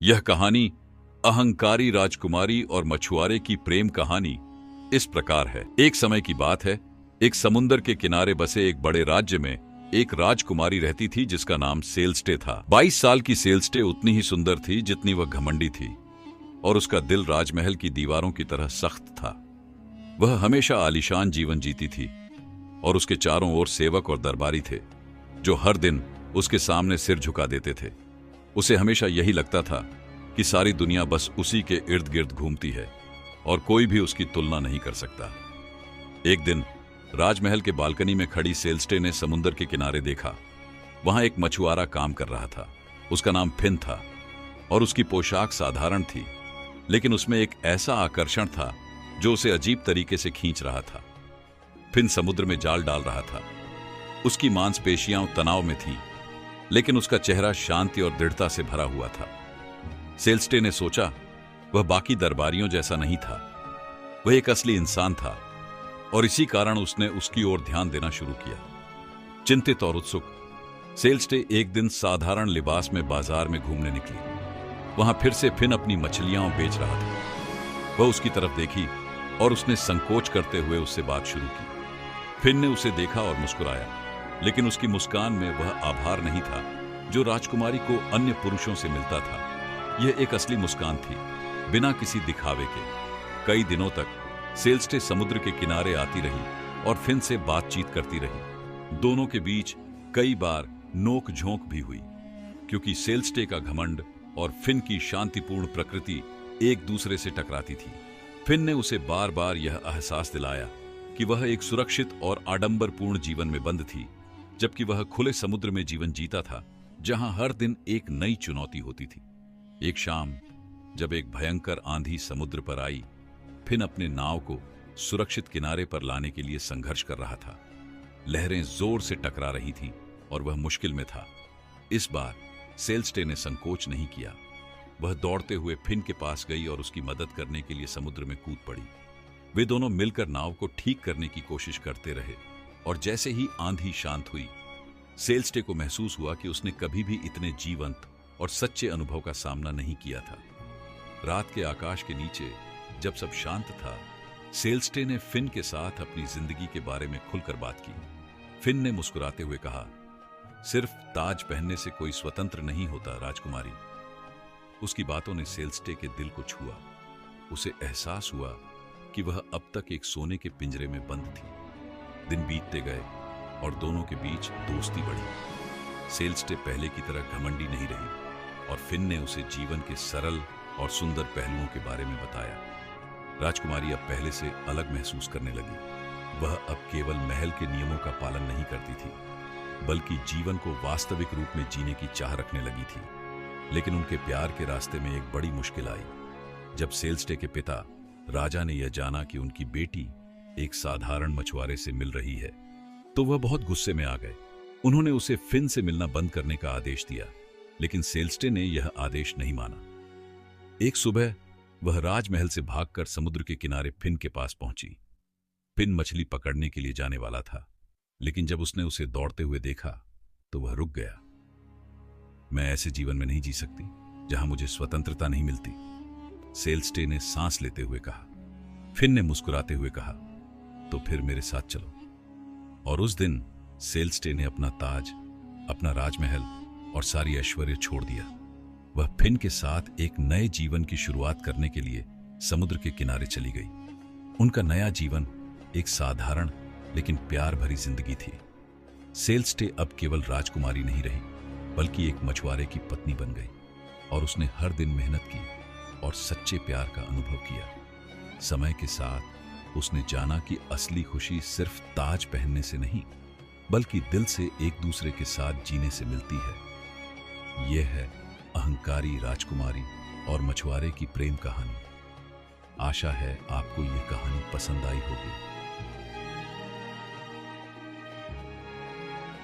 यह कहानी अहंकारी राजकुमारी और मछुआरे की प्रेम कहानी इस प्रकार है। एक समय की बात है, एक समुद्र के किनारे बसे एक बड़े राज्य में एक राजकुमारी रहती थी जिसका नाम सेल्स्टे था। 22 साल की सेल्स्टे उतनी ही सुंदर थी जितनी वह घमंडी थी और उसका दिल राजमहल की दीवारों की तरह सख्त था। वह हमेशा आलीशान जीवन जीती थी और उसके चारों ओर सेवक और दरबारी थे जो हर दिन उसके सामने सिर झुका देते थे। उसे हमेशा यही लगता था कि सारी दुनिया बस उसी के इर्द गिर्द घूमती है और कोई भी उसकी तुलना नहीं कर सकता। एक दिन राजमहल के बालकनी में खड़ी सेल्स्टे ने समुद्र के किनारे देखा। वहां एक मछुआरा काम कर रहा था। उसका नाम फिन था और उसकी पोशाक साधारण थी, लेकिन उसमें एक ऐसा आकर्षण था जो उसे अजीब तरीके से खींच रहा था। फिन समुद्र में जाल डाल रहा था। उसकी मांसपेशियां तनाव में थीं, लेकिन उसका चेहरा शांति और दृढ़ता से भरा हुआ था। सेल्स्टे ने सोचा, वह बाकी दरबारियों जैसा नहीं था, वह एक असली इंसान था और इसी कारण उसने उसकी ओर ध्यान देना शुरू किया। चिंतित और उत्सुक सेल्स्टे एक दिन साधारण लिबास में बाजार में घूमने निकली। वहां फिर से फिन अपनी मछलियां बेच रहा था। वह उसकी तरफ देखी और उसने संकोच करते हुए उससे बात शुरू की। फिन ने उसे देखा और मुस्कुराया, लेकिन उसकी मुस्कान में वह आभार नहीं था जो राजकुमारी को अन्य पुरुषों से मिलता था। यह एक असली मुस्कान थी, बिना किसी दिखावे के। कई दिनों तक सेल्स्टे समुद्र के किनारे आती रही और फिन से बातचीत करती रही। दोनों के बीच कई बार नोक झोंक भी हुई, क्योंकि सेल्स्टे का घमंड और फिन की शांतिपूर्ण प्रकृति एक दूसरे से टकराती थी। फिन ने उसे बार बार यह एहसास दिलाया कि वह एक सुरक्षित और आडंबरपूर्ण जीवन में बंद थी, जबकि वह खुले समुद्र में जीवन जीता था, जहां हर दिन एक नई चुनौती होती थी। एक शाम जब एक भयंकर आंधी समुद्र पर आई, फिन अपने नाव को सुरक्षित किनारे पर लाने के लिए संघर्ष कर रहा था। लहरें जोर से टकरा रही थीं और वह मुश्किल में था। इस बार सेल्स्टे ने संकोच नहीं किया। वह दौड़ते हुए फिन के पास गई और उसकी मदद करने के लिए समुद्र में कूद पड़ी। वे दोनों मिलकर नाव को ठीक करने की कोशिश करते रहे और जैसे ही आंधी शांत हुई, सेल्स्टे को महसूस हुआ कि उसने कभी भी इतने जीवंत और सच्चे अनुभव का सामना नहीं किया था। रात के आकाश के नीचे जब सब शांत था, सेल्स्टे ने फिन के साथ अपनी जिंदगी के बारे में खुलकर बात की। फिन ने मुस्कुराते हुए कहा, सिर्फ ताज पहनने से कोई स्वतंत्र नहीं होता राजकुमारी। उसकी बातों ने सेल्स्टे के दिल को छुआ। उसे एहसास हुआ कि वह अब तक एक सोने के पिंजरे में बंद थी। दिन बीतते गए और दोनों के बीच दोस्ती बढ़ी। सेल्स्टे पहले की तरह घमंडी नहीं रही और फिन ने उसे जीवन के सरल और सुंदर पहलुओं के बारे में बताया। राजकुमारी अब पहले से अलग महसूस करने लगी। वह अब केवल महल के नियमों का पालन नहीं करती थी, बल्कि जीवन को वास्तविक रूप में जीने की चाह रखने लगी थी। लेकिन उनके प्यार के रास्ते में एक बड़ी मुश्किल आई। जब सेल्स्टे के पिता राजा ने यह जाना कि उनकी बेटी एक साधारण मछुआरे से मिल रही है, तो वह बहुत गुस्से में आ गए। उन्होंने उसे फिन से मिलना बंद करने का आदेश दिया, लेकिन सेल्स्टे ने यह आदेश नहीं माना। एक सुबह वह राजमहल से भागकर समुद्र के किनारे फिन के पास पहुंची। फिन मछली पकड़ने के लिए जाने वाला था, लेकिन जब उसने उसे दौड़ते हुए देखा तो वह रुक गया। मैं ऐसे जीवन में नहीं जी सकती जहां मुझे स्वतंत्रता नहीं मिलती, सेल्स्टे ने सांस लेते हुए कहा। फिन ने मुस्कुराते हुए कहा, तो फिर मेरे साथ चलो। और उस दिन सेल्स्टे ने अपना ताज, अपना राजमहल और सारी ऐश्वर्य छोड़ दिया। वह फिन के साथ एक नए जीवन की शुरुआत करने के लिए समुद्र के किनारे चली गई। उनका नया जीवन एक साधारण लेकिन प्यार भरी जिंदगी थी। सेल्स्टे अब केवल राजकुमारी नहीं रही, बल्कि एक मछुआरे की पत्नी बन गई और उसने हर दिन मेहनत की और सच्चे प्यार का अनुभव किया। समय के साथ उसने जाना कि असली खुशी सिर्फ ताज पहनने से नहीं, बल्कि दिल से एक दूसरे के साथ जीने से मिलती है। यह है अहंकारी राजकुमारी और मछुआरे की प्रेम कहानी। आशा है आपको यह कहानी पसंद आई होगी।